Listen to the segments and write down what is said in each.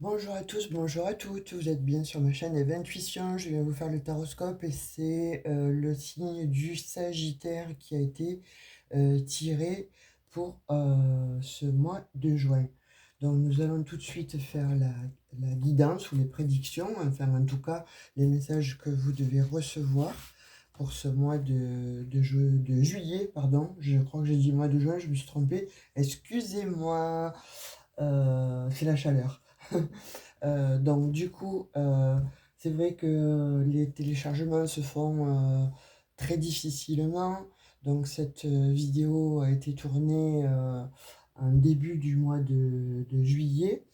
Bonjour à tous, bonjour à toutes, vous êtes bien sur ma chaîne Eventuition, je viens vous faire le taroscope et c'est le signe du Sagittaire qui a été tiré pour ce mois de juin. Donc nous allons tout de suite faire la guidance ou les prédictions, enfin en tout cas les messages que vous devez recevoir pour ce mois de juillet, pardon, je crois que j'ai dit mois de juin, je me suis trompé, excusez-moi, c'est la chaleur. Donc du coup, c'est vrai que les téléchargements se font très difficilement. Donc cette vidéo a été tournée en début du mois de juillet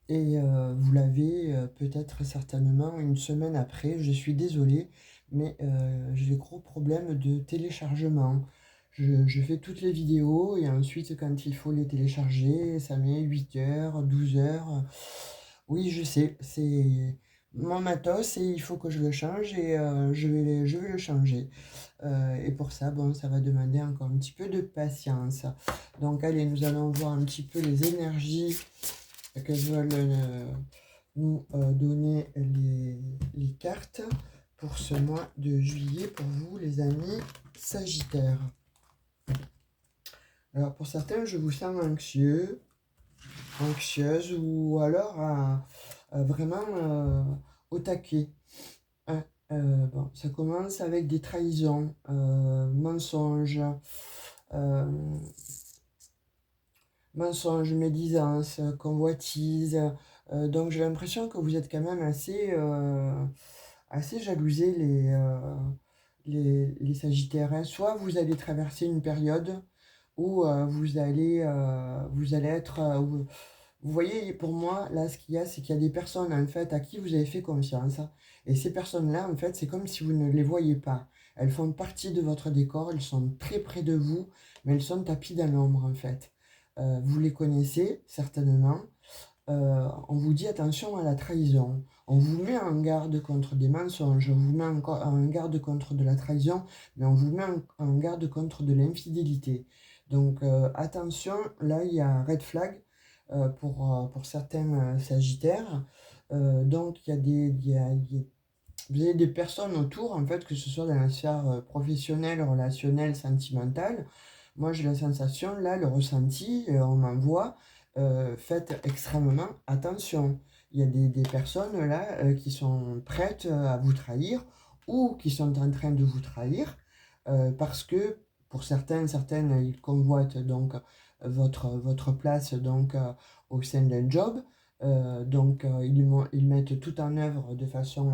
et vous l'avez peut-être certainement une semaine après. Je suis désolé, mais j'ai des gros problèmes de téléchargement. Je fais toutes les vidéos et ensuite quand il faut les télécharger, ça met 8 heures, 12 heures. Oui, je sais, c'est mon matos et il faut que je le change et je vais le changer. Et pour ça, bon, ça va demander encore un petit peu de patience. Donc allez, nous allons voir un petit peu les énergies que veulent nous donner les cartes pour ce mois de juillet pour vous, les amis Sagittaires. Alors pour certains, je vous sens anxieux, anxieuse ou alors vraiment au taquet. Hein, bon, ça commence avec des trahisons, mensonges, euh, mensonges, médisance, convoitise. Donc j'ai l'impression que vous êtes quand même assez jalousés les Sagittaires, hein. Soit vous allez traverser une période où vous allez être... vous voyez, pour moi, là, ce qu'il y a, c'est qu'il y a des personnes, en fait, à qui vous avez fait confiance. Et ces personnes-là, en fait, c'est comme si vous ne les voyez pas. Elles font partie de votre décor, elles sont très près de vous, mais elles sont tapies dans l'ombre, en fait. Vous les connaissez, certainement. On vous dit attention à la trahison. On vous met en garde contre des mensonges, on vous met en garde contre de la trahison, mais on vous met en garde contre de l'infidélité. Donc attention, là il y a un red flag pour certains Sagittaires. Donc il y a vous avez des personnes autour, en fait, que ce soit dans la sphère professionnelle, relationnelle, sentimentale. Moi, j'ai la sensation, là, le ressenti, on m'envoie, faites extrêmement attention. Il y a des personnes, là, qui sont prêtes à vous trahir ou qui sont en train de vous trahir parce que, pour certaines, ils convoitent donc votre place donc, au sein d'un job. Donc, ils mettent tout en œuvre de façon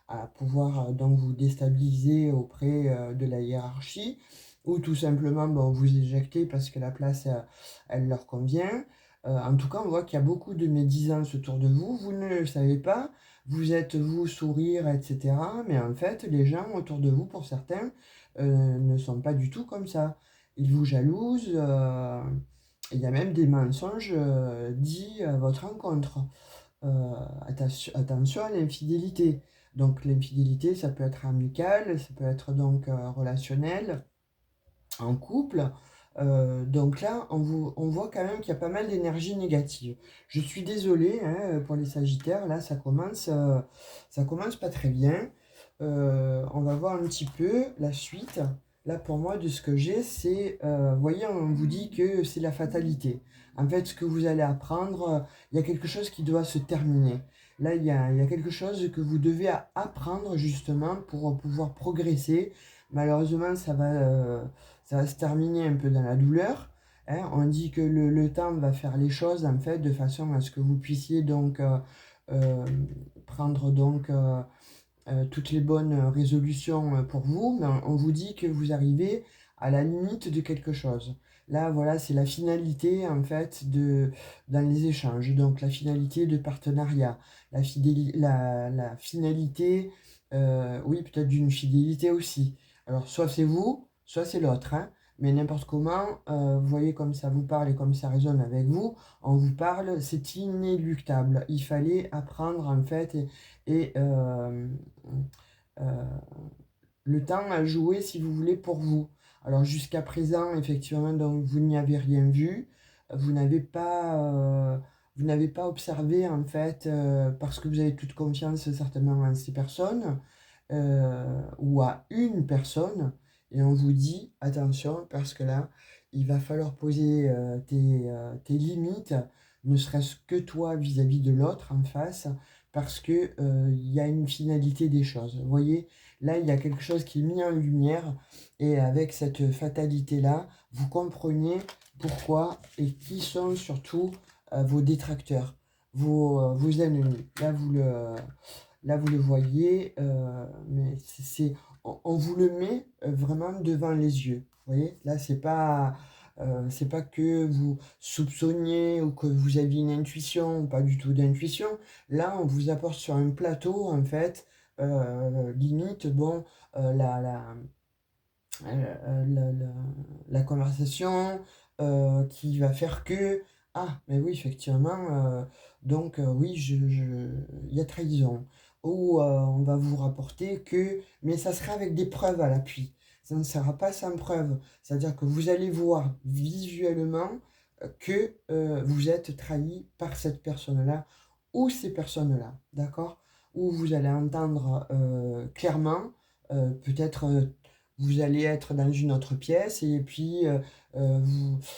à pouvoir donc vous déstabiliser auprès de la hiérarchie ou tout simplement bon, vous éjecter parce que la place elle leur convient. En tout cas, on voit qu'il y a beaucoup de médisance autour de vous. Vous ne le savez pas. Vous êtes vous sourire, etc. Mais en fait, les gens autour de vous, pour certains, ne sont pas du tout comme ça. Ils vous jalousent. Il y a même des mensonges dits à votre encontre. Attention à l'infidélité. Donc l'infidélité, ça peut être amical, ça peut être donc relationnel, en couple. Donc là, on voit quand même qu'il y a pas mal d'énergie négative. Je suis désolée hein, pour les Sagittaires, là ça commence pas très bien. On va voir un petit peu la suite. Là pour moi, de ce que j'ai, c'est, vous voyez, on vous dit que c'est la fatalité. En fait, ce que vous allez apprendre, il y a quelque chose qui doit se terminer. Là, il y a quelque chose que vous devez apprendre justement pour pouvoir progresser. Malheureusement, ça va se terminer un peu dans la douleur. Hein. On dit que le temps va faire les choses en fait de façon à ce que vous puissiez donc euh, prendre donc toutes les bonnes résolutions pour vous, mais on vous dit que vous arrivez à la limite de quelque chose. Là, voilà, c'est la finalité en fait dans les échanges. Donc la finalité de partenariat, la finalité, oui, peut-être d'une fidélité aussi. Alors soit c'est vous, soit c'est l'autre, hein. Mais n'importe comment, vous voyez comme ça vous parle et comme ça résonne avec vous, on vous parle, c'est inéluctable. Il fallait apprendre en fait et euh, le temps à jouer, si vous voulez, pour vous. Alors jusqu'à présent, effectivement, donc, vous n'y avez rien vu. Vous n'avez pas vous n'avez pas observé en fait, parce que vous avez toute confiance certainement en ces personnes, ou à une personne, et on vous dit attention parce que là, il va falloir poser tes limites, ne serait-ce que toi vis-à-vis de l'autre en face, parce que il y a une finalité des choses. Vous voyez, là, il y a quelque chose qui est mis en lumière, et avec cette fatalité-là, vous comprenez pourquoi et qui sont surtout vos détracteurs, vos ennemis. Là, vous le voyez, mais on vous le met vraiment devant les yeux. Vous voyez, là, c'est pas que vous soupçonniez ou que vous aviez une intuition, pas du tout d'intuition. Là, on vous apporte sur un plateau, en fait, limite, bon, euh, la, la, la conversation qui va faire que, ah, mais oui, effectivement, donc oui, il y a trahison. Ou on va vous rapporter que, mais ça sera avec des preuves à l'appui. Ça ne sera pas sans preuve. C'est-à-dire que vous allez voir visuellement que vous êtes trahi par cette personne-là ou ces personnes-là, d'accord? Ou vous allez entendre clairement, peut-être vous allez être dans une autre pièce, et puis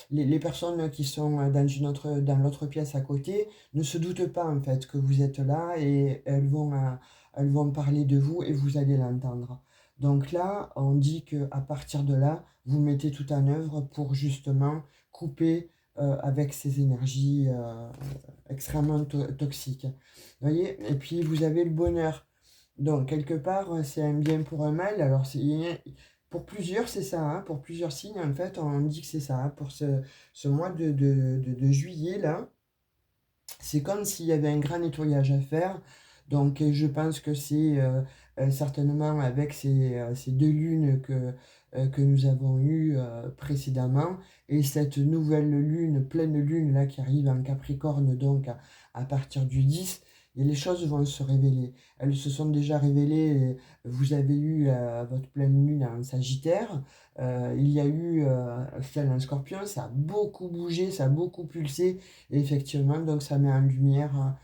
les personnes qui sont dans l'autre pièce à côté ne se doutent pas en fait que vous êtes là, et elles vont parler de vous et vous allez l'entendre. Donc là, on dit que à partir de là, vous mettez tout en œuvre pour justement couper avec ces énergies extrêmement toxiques. Vous voyez? Et puis vous avez le bonheur. Donc, quelque part, c'est un bien pour un mal. Alors, pour plusieurs, c'est ça, hein. Pour plusieurs signes, en fait, on dit que c'est ça, hein. Pour ce mois de juillet, là, c'est comme s'il y avait un grand nettoyage à faire. Donc, je pense que c'est certainement avec ces deux lunes que nous avons eues précédemment, et cette nouvelle lune, pleine lune, là, qui arrive en Capricorne, donc à partir du 10, et les choses vont se révéler. Elles se sont déjà révélées. Vous avez eu votre pleine lune en Sagittaire. Il y a eu celle en Scorpion. Ça a beaucoup bougé, ça a beaucoup pulsé. Et effectivement, donc ça met en lumière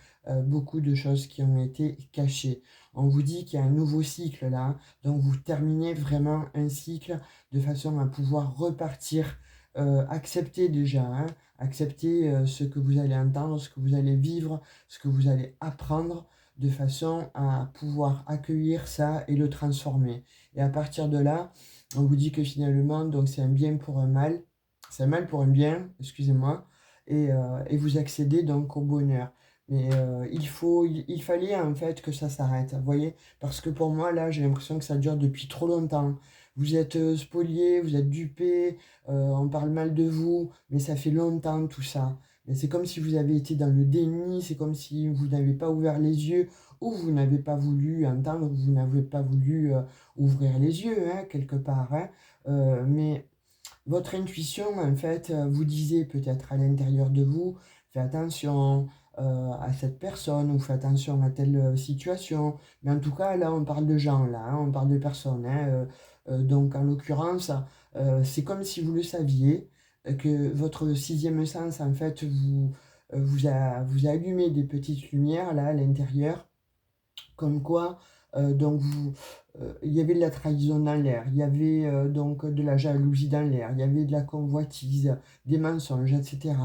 beaucoup de choses qui ont été cachées. On vous dit qu'il y a un nouveau cycle là. Donc vous terminez vraiment un cycle de façon à pouvoir repartir. Accepter déjà, hein, accepter ce que vous allez entendre, ce que vous allez vivre, ce que vous allez apprendre, de façon à pouvoir accueillir ça et le transformer. Et à partir de là, on vous dit que finalement, donc c'est un bien pour un mal, c'est un mal pour un bien, excusez-moi, et vous accédez donc au bonheur. Mais il fallait en fait que ça s'arrête, vous voyez, parce que pour moi, là, j'ai l'impression que ça dure depuis trop longtemps. Vous êtes spolié, vous êtes dupé, on parle mal de vous, mais ça fait longtemps tout ça. Mais c'est comme si vous avez été dans le déni, c'est comme si vous n'avez pas ouvert les yeux, ou vous n'avez pas voulu entendre, ou vous n'avez pas voulu ouvrir les yeux, hein, quelque part, hein. Mais votre intuition, en fait, vous disait peut-être à l'intérieur de vous, fais attention à cette personne, ou fais attention à telle situation. Mais en tout cas, là, on parle de gens, là, hein, on parle de personnes, hein. Donc, en l'occurrence, c'est comme si vous le saviez, que votre sixième sens, en fait, vous a allumé des petites lumières, là, à l'intérieur, comme quoi, il y avait de la trahison dans l'air, il y avait donc de la jalousie dans l'air, il y avait de la convoitise, des mensonges, etc.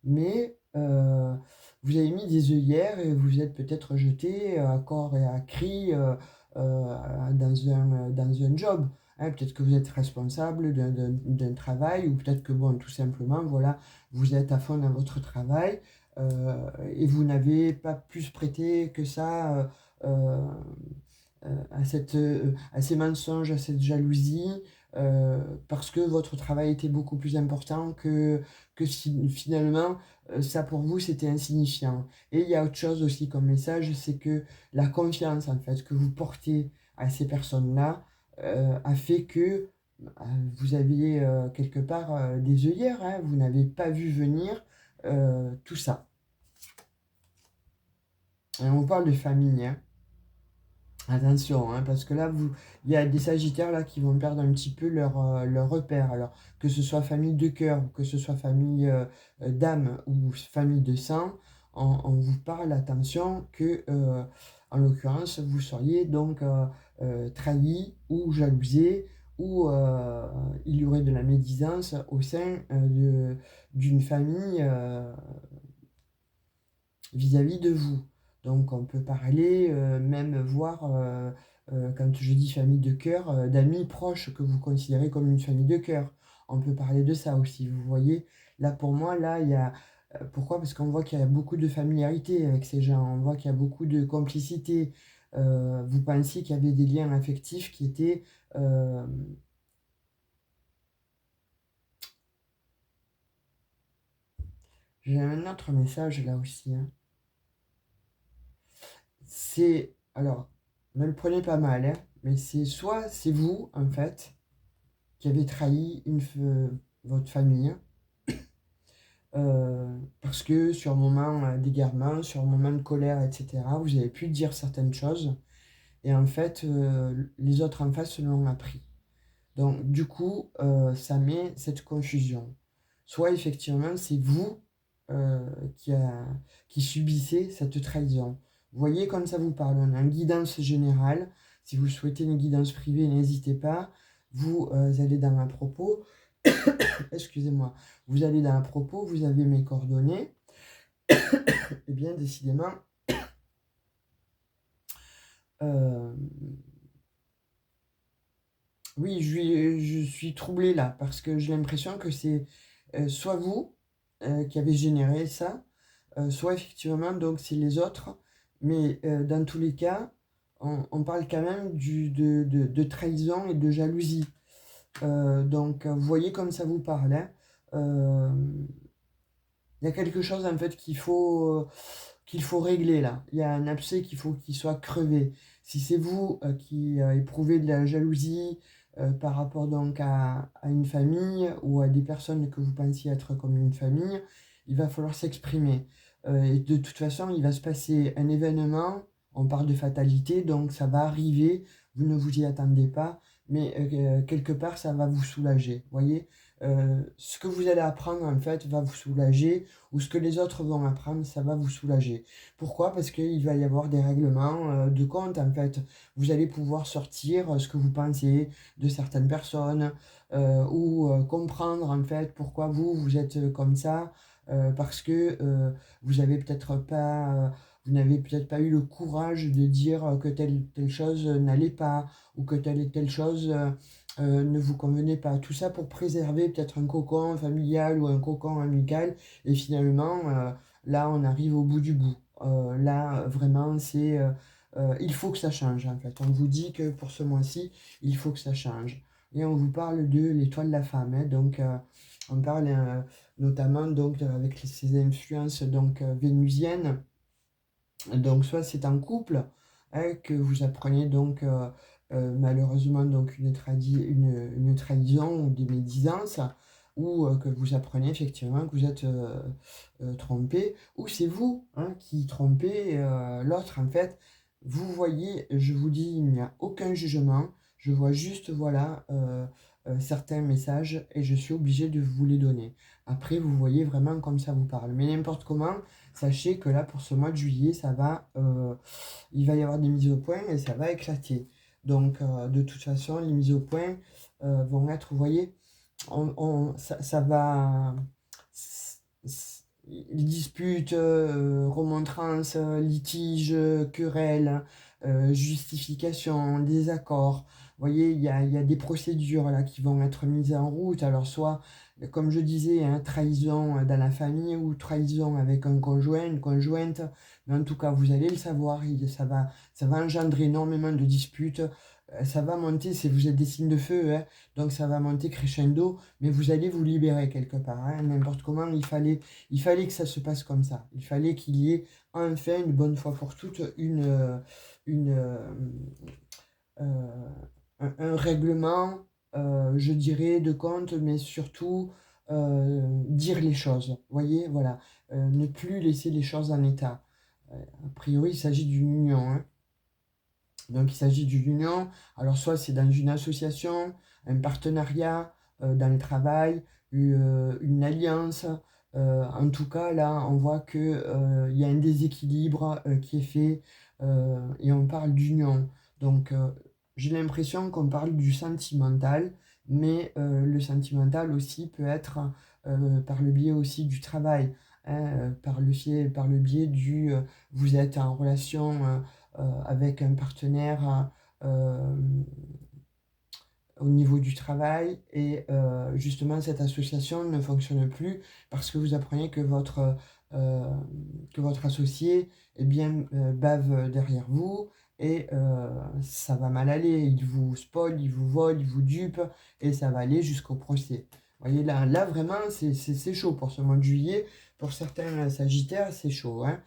Mais vous avez mis des œillères et vous êtes peut-être jeté à corps et à cri dans un job. Hein, peut-être que vous êtes responsable d'un travail, ou peut-être que, bon, tout simplement, voilà, vous êtes à fond dans votre travail, et vous n'avez pas plus prêté que ça euh, à ces mensonges, à cette jalousie, parce que votre travail était beaucoup plus important que si finalement ça pour vous c'était insignifiant. Et il y a autre chose aussi comme message, c'est que la confiance en fait que vous portez à ces personnes-là a fait que vous aviez quelque part des œillères, hein, vous n'avez pas vu venir tout ça. Et on parle de famille, hein. Attention, hein, parce que là, il y a des Sagittaires là qui vont perdre un petit peu leur repère. Alors, que ce soit famille de cœur, ou que ce soit famille d'âme, ou famille de sang, on vous parle, attention, que, en l'occurrence, vous seriez donc trahi ou jalousé, ou il y aurait de la médisance au sein d'une famille vis-à-vis de vous. Donc on peut parler, même voir, quand je dis famille de cœur, d'amis proches que vous considérez comme une famille de cœur. On peut parler de ça aussi, vous voyez. Là pour moi, là, il y a... Pourquoi? Parce qu'on voit qu'il y a beaucoup de familiarité avec ces gens, on voit qu'il y a beaucoup de complicité. Vous pensiez qu'il y avait des liens affectifs qui étaient... J'ai un autre message là aussi, hein. C'est, alors, ne le prenez pas mal, hein, mais c'est soit c'est vous, en fait, qui avez trahi votre famille, parce que sur un moment d'égarement, sur un moment de colère, etc., vous avez pu dire certaines choses, et en fait, les autres en face l'ont appris. Donc, du coup, ça met cette confusion. Soit effectivement, c'est vous euh, qui, a, qui subissez cette trahison. Vous voyez, comme ça vous parle, on a une guidance générale. Si vous souhaitez une guidance privée, n'hésitez pas. Vous allez dans un propos, excusez-moi, vous allez dans un propos, vous avez mes coordonnées. Et bien, décidément, euh, oui, je suis troublé là, parce que j'ai l'impression que c'est soit vous qui avez généré ça, soit effectivement, donc c'est les autres, mais dans tous les cas, on parle quand même de trahison et de jalousie. Donc, vous voyez comme ça vous parle, hein. Euh, Il y a quelque chose en fait qu'il faut régler là. Il y a un abcès qu'il faut qu'il soit crevé. Si c'est vous qui éprouvez de la jalousie par rapport donc à une famille ou à des personnes que vous pensiez être comme une famille, il va falloir s'exprimer. Et de toute façon, il va se passer un événement, on parle de fatalité, donc ça va arriver, vous ne vous y attendez pas, mais quelque part, ça va vous soulager. Voyez, ce que vous allez apprendre en fait va vous soulager, ou ce que les autres vont apprendre, ça va vous soulager. Pourquoi? Parce qu'il va y avoir des règlements de compte, en fait. Vous allez pouvoir sortir ce que vous pensez de certaines personnes, ou comprendre, en fait, pourquoi vous êtes comme ça, parce que vous avez peut-être pas... vous n'avez peut-être pas eu le courage de dire que telle chose n'allait pas, ou que telle et telle chose ne vous convenait pas. Tout ça pour préserver peut-être un cocon familial ou un cocon amical. Et finalement, là, on arrive au bout du bout. Là, vraiment, il faut que ça change, en fait. On vous dit que pour ce mois-ci, il faut que ça change. Et on vous parle de l'étoile de la femme, hein. Donc, on parle notamment donc, avec ces influences donc, vénusiennes. Donc, soit c'est en couple, hein, que vous apprenez donc malheureusement donc une trahison ou des médisances, ou que vous apprenez effectivement que vous êtes trompé, ou c'est vous, hein, qui trompez l'autre en fait. Vous voyez, je vous dis, il n'y a aucun jugement, je vois juste voilà certains messages et je suis obligé de vous les donner. Après, vous voyez vraiment comme ça vous parle. Mais n'importe comment, sachez que là, pour ce mois de juillet, il va y avoir des mises au point et ça va éclater. Donc, de toute façon, les mises au point vont être, vous voyez, ça va... Disputes, remontrances, litiges, querelles, justifications, désaccords. Vous voyez, il y a des procédures là qui vont être mises en route. Alors, soit, comme je disais, hein, trahison dans la famille ou trahison avec un conjoint, une conjointe. Mais en tout cas, vous allez le savoir, ça va engendrer énormément de disputes. Ça va monter, si vous êtes des signes de feu, hein, donc ça va monter crescendo, mais vous allez vous libérer quelque part, hein. N'importe comment, il fallait que ça se passe comme ça. Il fallait qu'il y ait enfin, une bonne fois pour toutes, une, euh, un règlement, je dirais, de compte, mais surtout dire les choses. Vous voyez, voilà. Ne plus laisser les choses en état. A priori, il s'agit d'une union, hein. Donc, il s'agit d'une union. Alors, soit c'est dans une association, un partenariat dans le travail, une alliance, En tout cas, là, on voit que, il y a un déséquilibre qui est fait et on parle d'union. Donc, j'ai l'impression qu'on parle du sentimental, mais le sentimental aussi peut être par le biais aussi du travail, hein, par le biais du vous êtes en relation avec un partenaire euh, au niveau du travail et justement cette association ne fonctionne plus parce que vous apprenez euh, que votre associé eh bien, bave derrière vous et ça va mal aller. Il vous spoil, il vous vole, il vous dupe et ça va aller jusqu'au procès. Vous voyez, là vraiment, c'est chaud pour ce mois de juillet. Pour certains sagittaires, c'est chaud, hein.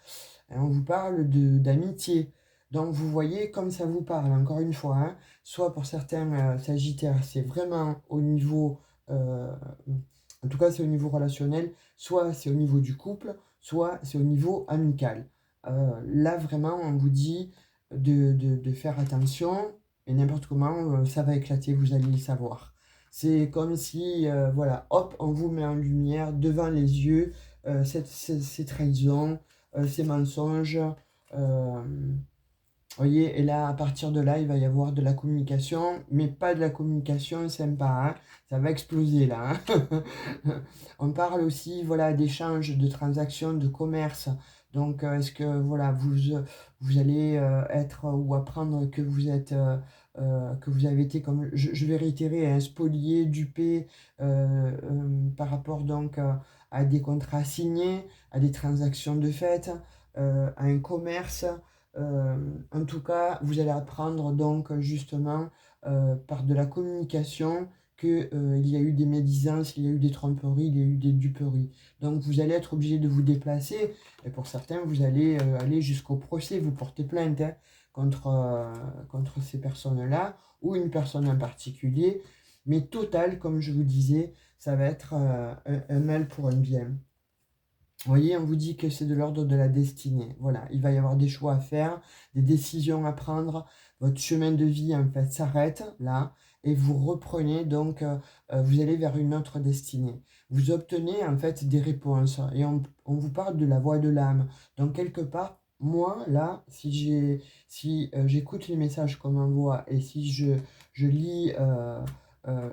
Et on vous parle d'amitié. Donc vous voyez comme ça vous parle, encore une fois, hein. Soit pour certains sagittaires, c'est vraiment au niveau, en tout cas c'est au niveau relationnel, soit c'est au niveau du couple, soit c'est au niveau amical. Là vraiment on vous dit de faire attention et n'importe comment ça va éclater, vous allez le savoir. C'est comme si, voilà, hop, on vous met en lumière devant les yeux ces trahisons, ces mensonges. euh, voyez, et là, à partir de là, il va y avoir de la communication, mais pas de la communication sympa, hein. Ça va exploser là, hein. On parle aussi, voilà, d'échanges, de transactions, de commerce. Donc, est-ce que, voilà, vous allez être ou apprendre que vous êtes, que vous avez été, comme je vais réitérer, un spolié, dupé, par rapport donc à des contrats signés, à des transactions de fait, à un commerce. Euh, En tout cas, vous allez apprendre donc justement par de la communication que, il y a eu des médisances, il y a eu des tromperies, il y a eu des duperies. Donc vous allez être obligé de vous déplacer et pour certains, vous allez aller jusqu'au procès, vous porter plainte hein, contre ces personnes-là ou une personne en particulier. Mais total, comme je vous disais, ça va être un mal pour un bien. Vous voyez, on vous dit que c'est de l'ordre de la destinée. Voilà, il va y avoir des choix à faire, des décisions à prendre. Votre chemin de vie, en fait, s'arrête là et vous reprenez donc, vous allez vers une autre destinée. Vous obtenez en fait des réponses et on vous parle de la voix de l'âme. Donc, quelque part, moi, là, si j'écoute les messages qu'on m'envoie et si je lis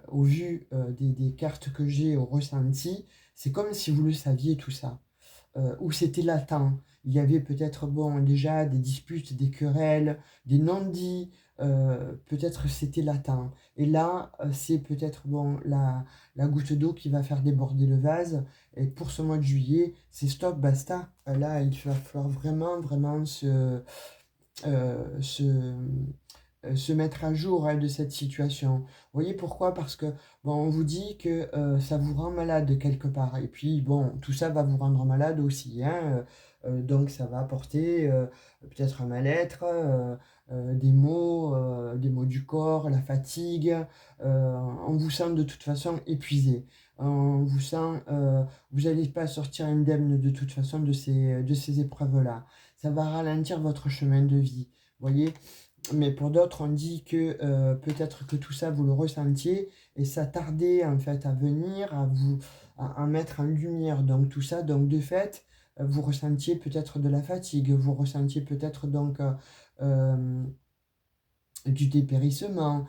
au vu des cartes que j'ai, au ressenti, c'est comme si vous le saviez tout ça où c'était latent. Il y avait peut-être bon, déjà des disputes, des querelles, des non-dits, peut-être c'était latent. Et là, c'est peut-être bon, la goutte d'eau qui va faire déborder le vase. Et pour ce mois de juillet, c'est stop, basta. Là, il va falloir vraiment, vraiment se se mettre à jour hein, de cette situation. Vous voyez pourquoi? Parce que bon, on vous dit que ça vous rend malade quelque part. Et puis bon, tout ça va vous rendre malade aussi, hein. Donc ça va apporter peut-être un mal-être, des maux du corps, la fatigue. On vous sent de toute façon épuisé. On vous sent, vous n'allez pas sortir indemne de toute façon de ces épreuves-là. Ça va ralentir votre chemin de vie. Vous voyez? Mais pour d'autres, on dit que peut-être que tout ça, vous le ressentiez et ça tardait en fait à venir, à mettre en lumière. Donc tout ça, donc de fait, vous ressentiez peut-être de la fatigue, vous ressentiez peut-être donc euh, du dépérissement,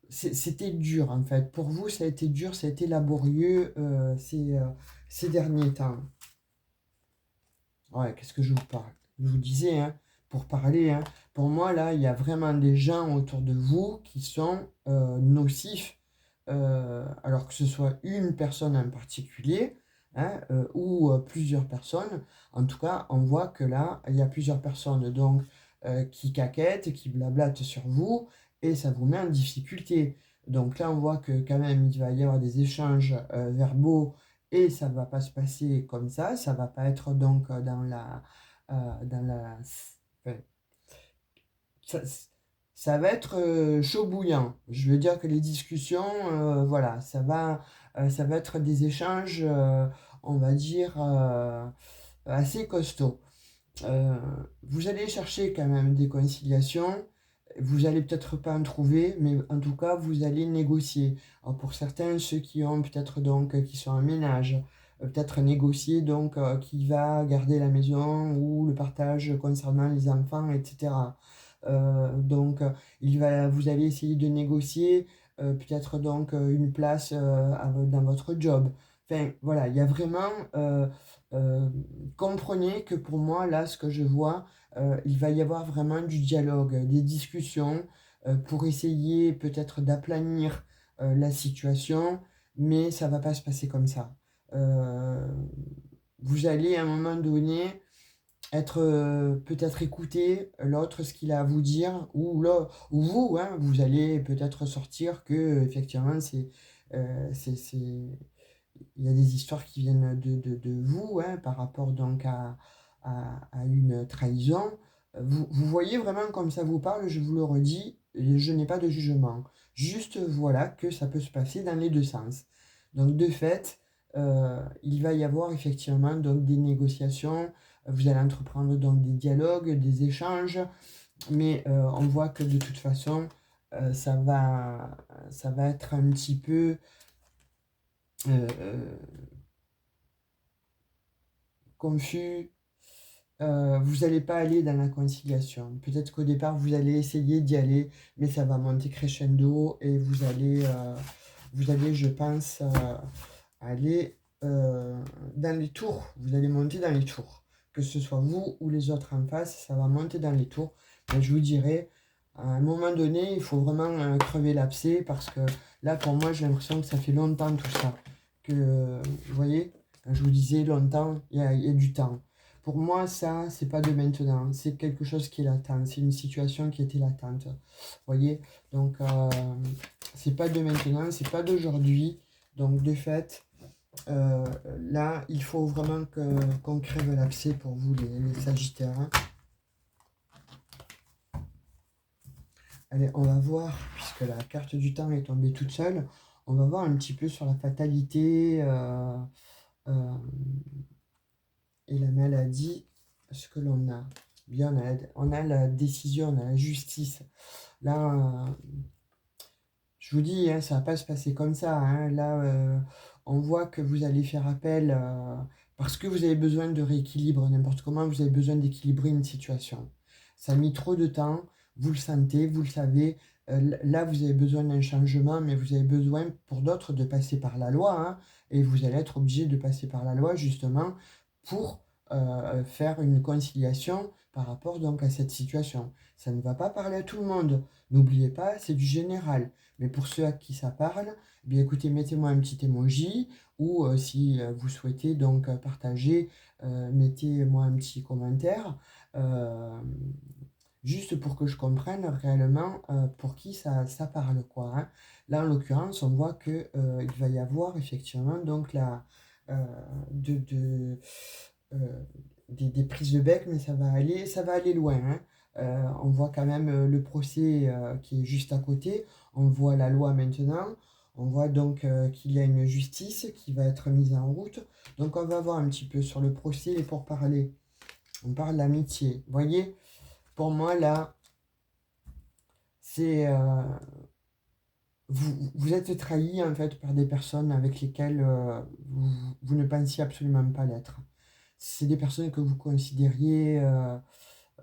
c'était dur en fait. Pour vous, ça a été dur, ça a été laborieux ces derniers temps. Ouais, qu'est-ce que je vous parle? Je vous disais, hein, pour parler, hein, pour moi, là, il y a vraiment des gens autour de vous qui sont nocifs, alors que ce soit une personne en particulier, hein, ou plusieurs personnes. En tout cas, on voit que là, il y a plusieurs personnes donc, qui caquettent, qui blablatent sur vous, et ça vous met en difficulté. Donc là, on voit que quand même, il va y avoir des échanges verbaux et ça ne va pas se passer comme ça va pas être donc dans la, enfin, ça, ça va être chaud bouillant. Je veux dire que les discussions, voilà, ça va être des échanges, on va dire, assez costauds. Euh, vous allez chercher quand même des conciliations. Vous allez peut-être pas en trouver, mais en tout cas, vous allez négocier. Alors pour certains, ceux qui ont peut-être donc, qui sont en ménage, peut-être négocier donc qui va garder la maison ou le partage concernant les enfants, etc. Donc, vous allez essayer de négocier peut-être donc une place dans votre job. Enfin, voilà, il y a vraiment... euh, comprenez que pour moi, là, ce que je vois, il va y avoir vraiment du dialogue, des discussions pour essayer peut-être d'aplanir la situation, mais ça va pas se passer comme ça. Euh, vous allez à un moment donné être peut-être écouter l'autre, ce qu'il a à vous dire, ou vous, hein, vous allez peut-être sortir que effectivement il y a des histoires qui viennent de vous, hein, par rapport donc à une trahison. Vous voyez vraiment comme ça vous parle, je vous le redis, et je n'ai pas de jugement. Juste voilà que ça peut se passer dans les deux sens. Donc de fait, il va y avoir effectivement donc des négociations, vous allez entreprendre donc des dialogues, des échanges, mais on voit que de toute façon, ça va être un petit peu euh, confus. Vous n'allez pas aller dans la conciliation. Peut-être qu'au départ, vous allez essayer d'y aller, mais ça va monter crescendo et vous allez, je pense, aller dans les tours. Vous allez monter dans les tours. Que ce soit vous ou les autres en face, ça va monter dans les tours. Mais je vous dirais, à un moment donné, il faut vraiment crever l'abcès parce que là, pour moi, j'ai l'impression que ça fait longtemps tout ça. Vous voyez, quand je vous disais longtemps, il y a du temps. Pour moi, ça, c'est pas de maintenant. C'est quelque chose qui est latent. C'est une situation qui était latente. Vous voyez, donc, c'est pas de maintenant, c'est pas d'aujourd'hui. Donc, de fait, euh, là, il faut vraiment qu'on crève l'abcès pour vous, les Sagittaires, hein. Allez, on va voir, puisque la carte du temps est tombée toute seule, on va voir un petit peu sur la fatalité euh, et la maladie, ce que l'on a. Bien, on a la décision, on a la justice. Là, je vous dis, hein, ça va pas se passer comme ça, hein. Là, on voit que vous allez faire appel parce que vous avez besoin de rééquilibre, n'importe comment, vous avez besoin d'équilibrer une situation. Ça a mis trop de temps, vous le sentez, vous le savez. Là, vous avez besoin d'un changement, mais vous avez besoin pour d'autres de passer par la loi, hein, et vous allez être obligé de passer par la loi justement pour faire une conciliation par rapport donc à cette situation. Ça ne va pas parler à tout le monde. N'oubliez pas, c'est du général. Mais pour ceux à qui ça parle, eh bien écoutez, mettez-moi un petit emoji ou si vous souhaitez donc partager, mettez-moi un petit commentaire, euh, juste pour que je comprenne réellement pour qui ça parle, quoi, hein. Là, en l'occurrence, on voit que il va y avoir effectivement donc euh, de, de, euh, des prises de bec, mais ça va aller loin, hein. On voit quand même le procès qui est juste à côté. On voit la loi maintenant. On voit donc qu'il y a une justice qui va être mise en route. Donc on va voir un petit peu sur le procès et pour parler. On parle d'amitié. Vous voyez, pour moi là, c'est vous êtes trahi en fait par des personnes avec lesquelles vous ne pensiez absolument pas l'être. C'est des personnes que vous considériez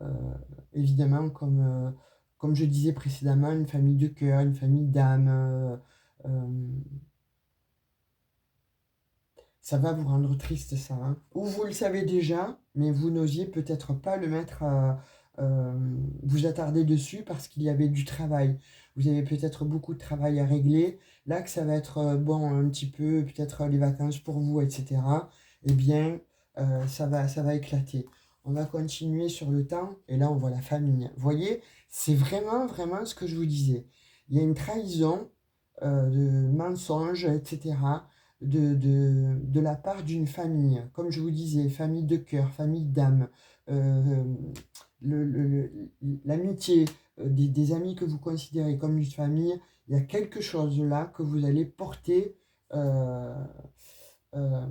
euh, évidemment comme je disais précédemment, une famille de cœur, une famille d'âme. Euh, Ça va vous rendre triste ça, hein. Ou vous le savez déjà, mais vous n'osiez peut-être pas le mettre, vous attarder dessus parce qu'il y avait du travail. Vous avez peut-être beaucoup de travail à régler. Là que ça va être bon, un petit peu, peut-être les vacances pour vous, etc. Eh bien, ça va éclater. On va continuer sur le temps et là on voit la famille. Vous voyez, c'est vraiment, vraiment ce que je vous disais. Il y a une trahison, de mensonges, etc de la part d'une famille, comme je vous disais, famille de cœur, famille d'âme, euh, l'amitié, des amis que vous considérez comme une famille, il y a quelque chose là que vous allez porter euh, euh,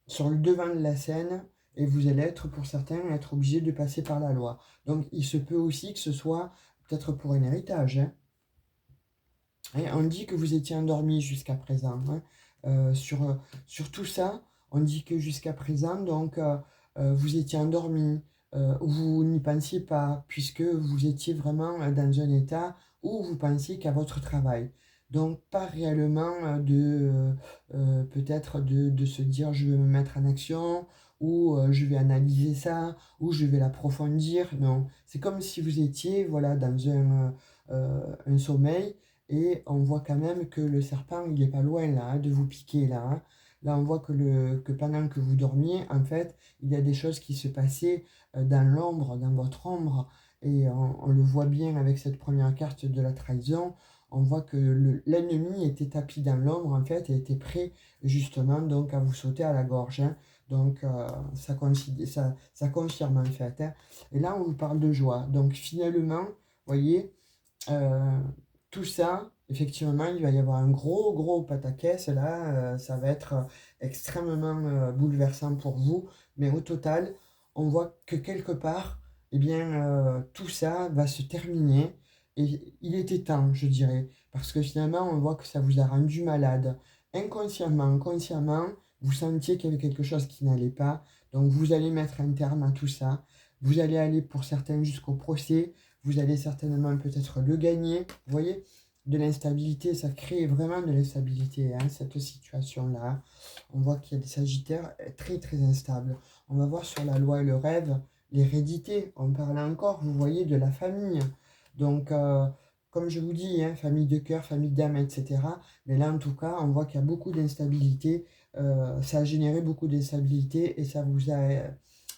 sur le devant de la scène et vous allez être, pour certains, être obligé de passer par la loi. Donc il se peut aussi que ce soit peut-être pour un héritage, hein. Et on dit que vous étiez endormi jusqu'à présent, hein. Sur tout ça, On dit que jusqu'à présent, donc, vous étiez endormi, vous n'y pensiez pas, puisque vous étiez vraiment dans un état où vous pensiez qu'à votre travail. Donc, pas réellement peut-être de se dire je vais me mettre en action, ou je vais analyser ça, ou je vais l'approfondir. Non, c'est comme si vous étiez voilà, dans un sommeil, et on voit quand même que le serpent, il n'est pas loin là, hein, de vous piquer là, hein. Là, on voit que pendant que vous dormiez, en fait, il y a des choses qui se passaient dans l'ombre, dans votre ombre, et on le voit bien avec cette première carte de la trahison. On voit que l'ennemi était tapis dans l'ombre, en fait, et était prêt justement donc à vous sauter à la gorge, hein. Donc, ça confirme en fait, hein. Et là, on vous parle de joie. Donc, finalement, vous voyez, euh, tout ça, effectivement, il va y avoir un gros pataquès là, ça va être extrêmement bouleversant pour vous, mais au total, on voit que quelque part, eh bien, tout ça va se terminer, et il était temps, je dirais, parce que finalement, on voit que ça vous a rendu malade. Inconsciemment, consciemment, vous sentiez qu'il y avait quelque chose qui n'allait pas, donc vous allez mettre un terme à tout ça, vous allez aller pour certains jusqu'au procès, vous allez certainement peut-être le gagner. Vous voyez, de l'instabilité, ça crée vraiment de l'instabilité, hein, cette situation-là. On voit qu'il y a des sagittaires très instables. On va voir sur la loi et le rêve, l'hérédité. On parle encore, vous voyez, de la famille. Donc, comme je vous dis, hein, famille de cœur, famille d'âme, etc. Mais là, en tout cas, on voit qu'il y a beaucoup d'instabilité. Ça a généré beaucoup d'instabilité, et ça vous a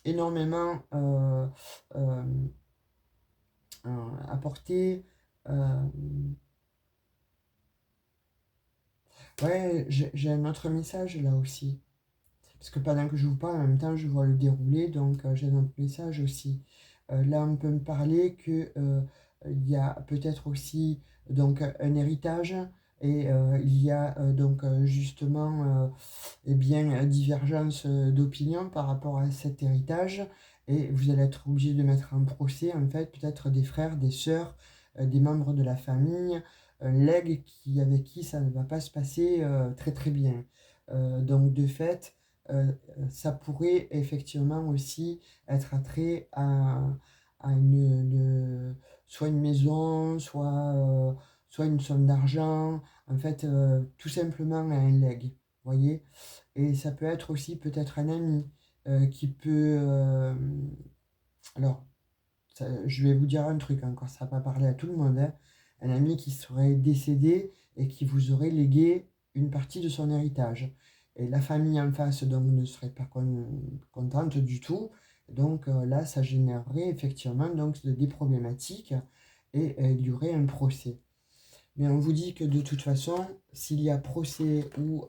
énormément euh, apporter. euh, ouais, j'ai un autre message là aussi. Parce que pendant que je vous parle, en même temps, je vois le dérouler, donc j'ai un autre message aussi. Là, on peut me parler que il y a peut-être aussi donc un héritage, et il y a donc justement eh bien, divergence d'opinion par rapport à cet héritage, et vous allez être obligé de mettre en procès en fait peut-être des frères, des sœurs, des membres de la famille, un legs avec qui ça ne va pas se passer très bien. Donc de fait, ça pourrait effectivement aussi être attrait à soit une maison, soit une somme d'argent, en fait, tout simplement à un legs, voyez. Et ça peut être aussi peut-être un ami qui peut... alors, je vais vous dire un truc encore, ça va pas parler à tout le monde, hein. Un ami qui serait décédé et qui vous aurait légué une partie de son héritage. Et la famille en face, donc, ne serait pas contente du tout. Donc là, ça générerait effectivement donc, des problématiques, et il y aurait un procès. Mais on vous dit que de toute façon, s'il y a procès ou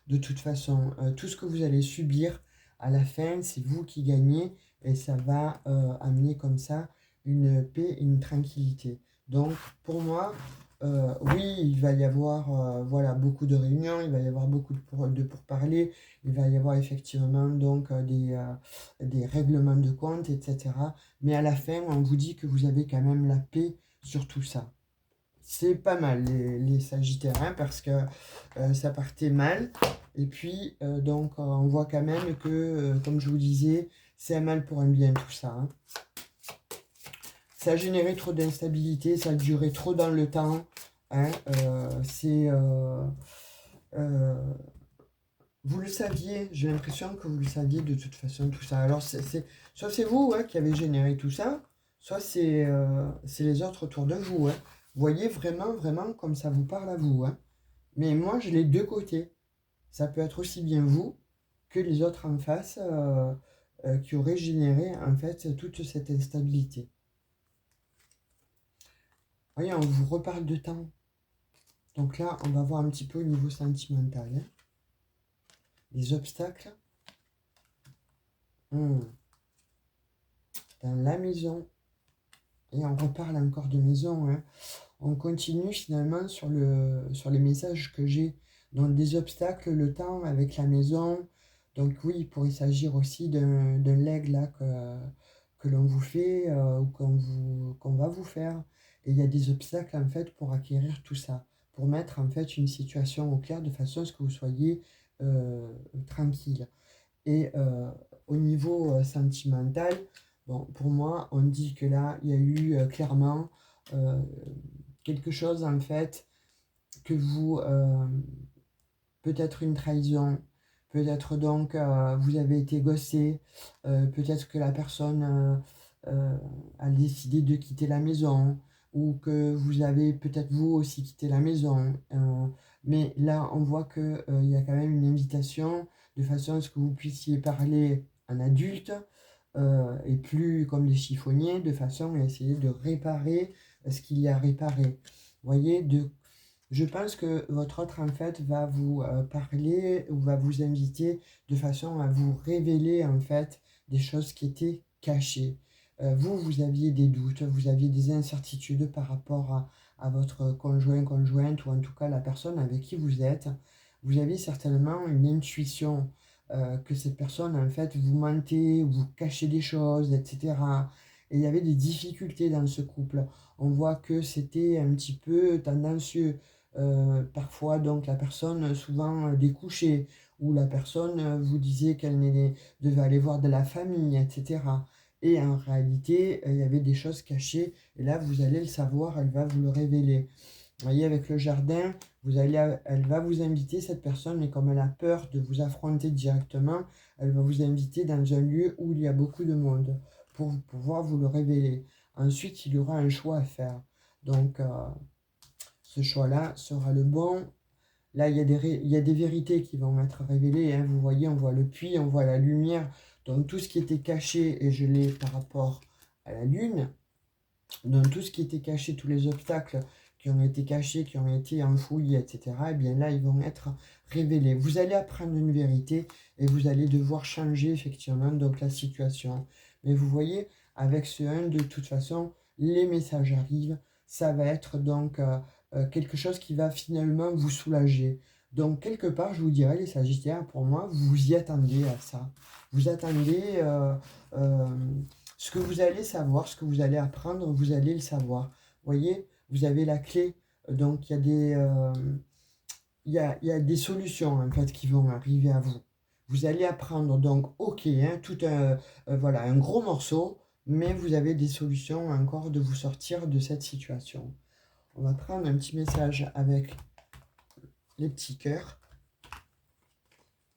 de toute façon, tout ce que vous allez subir à la fin, c'est vous qui gagnez, et ça va amener comme ça une paix, une tranquillité. Donc pour moi, oui, il va y avoir voilà, beaucoup de réunions, il va y avoir beaucoup de pourparlers, il va y avoir effectivement donc des règlements de compte, etc. Mais à la fin, on vous dit que vous avez quand même la paix sur tout ça. C'est pas mal les Sagittaires, hein, parce que ça partait mal. Et puis, donc, on voit quand même que, comme je vous disais, c'est un mal pour un bien tout ça, hein. Ça a généré trop d'instabilité, ça a duré trop dans le temps, hein. Euh, vous le saviez, j'ai l'impression que vous le saviez de toute façon tout ça. Alors, soit c'est vous, hein, qui avez généré tout ça, soit c'est les autres autour de vous, hein. Voyez vraiment comme ça vous parle à vous, hein. Mais moi, j'ai les deux côtés. Ça peut être aussi bien vous que les autres en face qui auraient généré en fait toute cette instabilité. Voyez, on vous reparle de temps. Donc là, on va voir un petit peu au niveau sentimental, hein. Les obstacles. Dans la maison. Et on reparle encore de maison, hein. On continue finalement sur les messages que j'ai. Donc des obstacles, le temps avec la maison. Donc oui, il pourrait s'agir aussi d'un leg là que l'on vous fait ou qu'on va vous faire. Et il y a des obstacles en fait pour acquérir tout ça, pour mettre en fait une situation au clair de façon à ce que vous soyez tranquille. Et au niveau sentimental, bon, pour moi, on dit que là, il y a eu clairement euh, quelque chose, en fait, que vous, peut-être une trahison, peut-être donc vous avez été gossé, peut-être que la personne a décidé de quitter la maison, ou que vous avez peut-être vous aussi quitté la maison. Mais là, on voit que il y a quand même une invitation de façon à ce que vous puissiez parler en adulte et plus comme des chiffonniers, de façon à essayer de réparer ce qu'il y a à réparer. Vous voyez, je pense que votre autre, en fait, va vous parler ou va vous inviter de façon à vous révéler, en fait, des choses qui étaient cachées. Vous aviez des doutes, vous aviez des incertitudes par rapport à votre conjoint, conjointe, ou en tout cas la personne avec qui vous êtes. Vous aviez certainement une intuition que cette personne, en fait, vous mentez, vous cachez des choses, etc. Et il y avait des difficultés dans ce couple. On voit que c'était un petit peu tendancieux. Parfois, donc, la personne souvent découchée, ou la personne vous disait devait aller voir de la famille, etc. Et en réalité, il y avait des choses cachées, et là, vous allez le savoir, elle va vous le révéler. Vous voyez, avec le jardin, elle va vous inviter, cette personne, mais comme elle a peur de vous affronter directement, elle va vous inviter dans un lieu où il y a beaucoup de monde pour pouvoir vous le révéler. Ensuite, il y aura un choix à faire. Donc, ce choix-là sera le bon. Là, il y a des vérités qui vont être révélées, hein. Vous voyez, on voit le puits, on voit la lumière. Donc, tout ce qui était caché et gelé par rapport à la lune, donc tout ce qui était caché, tous les obstacles qui ont été cachés, qui ont été enfouis, etc., eh bien là, ils vont être révélés. Vous allez apprendre une vérité et vous allez devoir changer effectivement donc la situation. Mais vous voyez, avec ce 1, de toute façon, les messages arrivent. Ça va être donc quelque chose qui va finalement vous soulager. Donc quelque part, je vous dirais, les Sagittaires, pour moi, vous y attendez à ça. Vous attendez euh, ce que vous allez savoir, ce que vous allez apprendre, vous allez le savoir. Vous voyez, vous avez la clé. Donc, il y a des solutions en fait qui vont arriver à vous. Vous allez apprendre donc, ok, hein, tout un, voilà, un gros morceau, mais vous avez des solutions encore de vous sortir de cette situation. On va prendre un petit message avec les petits cœurs.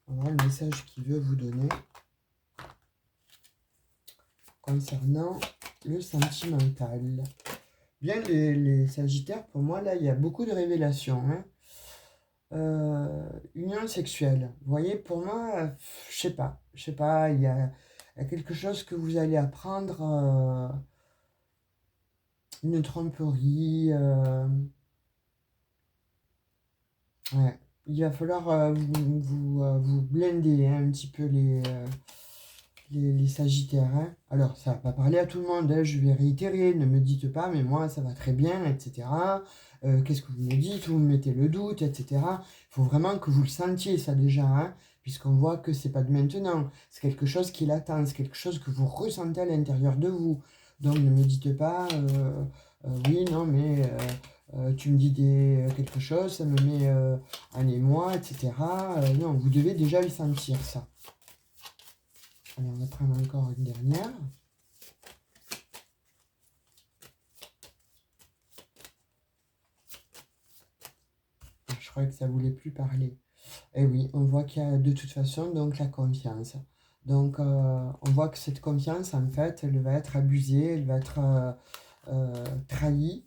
Voilà le message qu'il veut vous donner concernant le sentimental. Bien, les Sagittaires, pour moi, là, il y a beaucoup de révélations, hein. Union sexuelle. Vous voyez, pour moi, je sais pas, il y a quelque chose que vous allez apprendre, une tromperie. Ouais. Il va falloir vous blinder, hein, un petit peu les Sagittaires, hein. Alors, ça va pas parler à tout le monde, hein, je vais réitérer, ne me dites pas, mais moi, ça va très bien, etc. Qu'est-ce que vous me dites? Vous me mettez le doute, etc. Il faut vraiment que vous le sentiez, ça déjà, hein, puisqu'on voit que c'est pas de maintenant, c'est quelque chose qui l'attend, c'est quelque chose que vous ressentez à l'intérieur de vous. Donc, ne me dites pas, oui, non, mais tu me dis quelque chose, ça me met un émoi, etc. Non, vous devez déjà le sentir, ça. Allez, on va prendre encore une dernière. Je croyais que ça voulait plus parler. Et oui, on voit qu'il y a de toute façon donc la confiance. Donc on voit que cette confiance, en fait, elle va être abusée, elle va être trahie.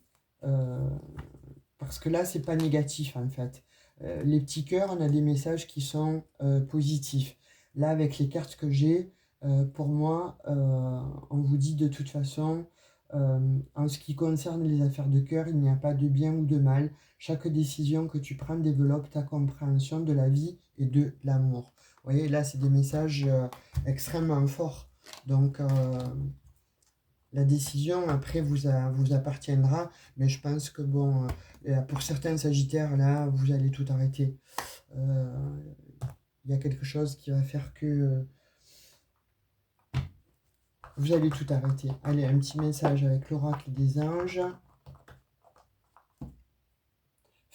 Parce que là, c'est pas négatif, en fait. Les petits cœurs, on a des messages qui sont positifs. Là, avec les cartes que j'ai, pour moi, on vous dit de toute façon, en ce qui concerne les affaires de cœur, il n'y a pas de bien ou de mal. Chaque décision que tu prends développe ta compréhension de la vie et de l'amour. Vous voyez, là, c'est des messages extrêmement forts. Donc, la décision, après, vous appartiendra. Mais je pense que, bon, pour certains Sagittaires, là, vous allez tout arrêter. Il y a quelque chose qui va faire que vous allez tout arrêter. Allez, un petit message avec l'oracle des anges.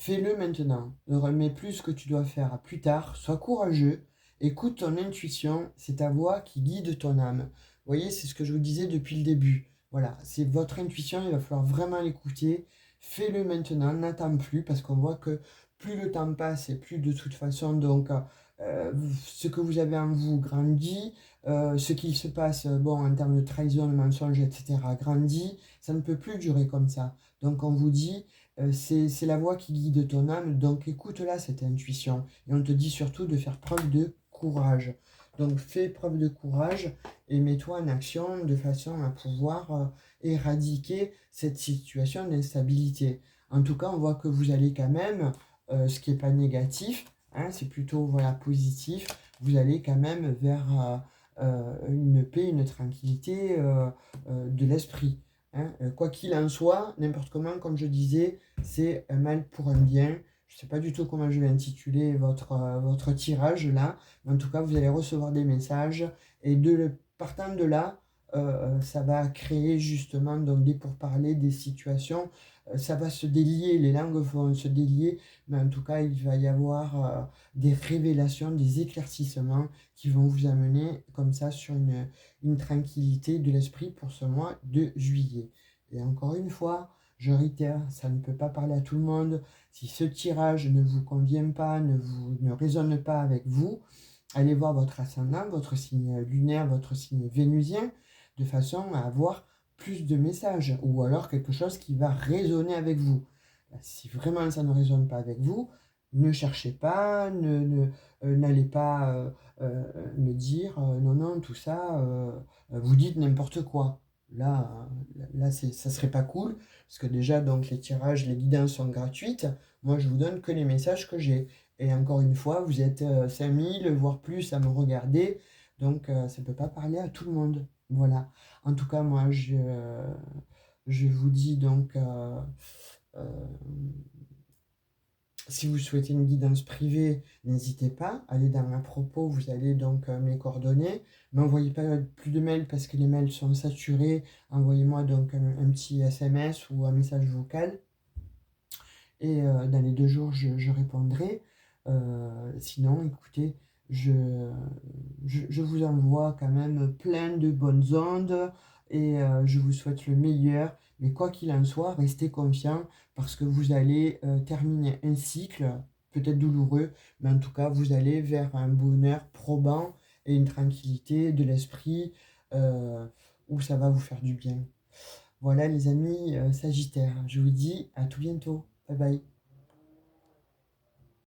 Fais-le maintenant. Ne remets plus ce que tu dois faire à plus tard. Sois courageux. Écoute ton intuition. C'est ta voix qui guide ton âme. Vous voyez, c'est ce que je vous disais depuis le début. Voilà, c'est votre intuition. Il va falloir vraiment l'écouter. Fais-le maintenant. N'attends plus parce qu'on voit que plus le temps passe et plus de toute façon, donc, ce que vous avez en vous grandit. Ce qu'il se passe, bon, en termes de trahison, de mensonge, etc., grandit. Ça ne peut plus durer comme ça. Donc, on vous dit c'est la voix qui guide ton âme, donc écoute-la, cette intuition. Et on te dit surtout de faire preuve de courage. Donc fais preuve de courage et mets-toi en action de façon à pouvoir éradiquer cette situation d'instabilité. En tout cas, on voit que vous allez quand même, ce qui n'est pas négatif, hein, c'est plutôt voilà, positif, vous allez quand même vers une paix, une tranquillité de l'esprit. Hein. Quoi qu'il en soit, n'importe comment, comme je disais, c'est un mal pour un bien. Je ne sais pas du tout comment je vais intituler votre tirage là, mais en tout cas, vous allez recevoir des messages et partant de là, ça va créer justement donc, des pourparlers, des situations. Ça va se délier, les langues vont se délier, mais en tout cas, il va y avoir des révélations, des éclaircissements qui vont vous amener comme ça sur une tranquillité de l'esprit pour ce mois de juillet. Et encore une fois, je réitère, ça ne peut pas parler à tout le monde. Si ce tirage ne vous convient pas, ne résonne pas avec vous, allez voir votre ascendant, votre signe lunaire, votre signe vénusien, de façon à avoir plus de messages, ou alors quelque chose qui va résonner avec vous. Si vraiment ça ne résonne pas avec vous, ne cherchez pas, n'allez pas me dire non, non, tout ça, vous dites n'importe quoi. Là, là ça serait pas cool, parce que déjà, donc, les tirages, les guidances sont gratuites. Moi, je vous donne que les messages que j'ai. Et encore une fois, vous êtes 5000, voire plus à me regarder, donc ça ne peut pas parler à tout le monde. Voilà. En tout cas, moi, je vous dis donc, euh, si vous souhaitez une guidance privée, n'hésitez pas. Allez dans ma propos, vous allez donc mes coordonnées. N'envoyez pas plus de mails parce que les mails sont saturés. Envoyez-moi donc un petit SMS ou un message vocal. Et dans les 2 jours, je répondrai. Sinon, écoutez, je vous envoie quand même plein de bonnes ondes et je vous souhaite le meilleur. Mais quoi qu'il en soit, restez confiants parce que vous allez terminer un cycle, peut-être douloureux, mais en tout cas, vous allez vers un bonheur probant et une tranquillité de l'esprit où ça va vous faire du bien. Voilà les amis Sagittaires, je vous dis à tout bientôt. Bye bye.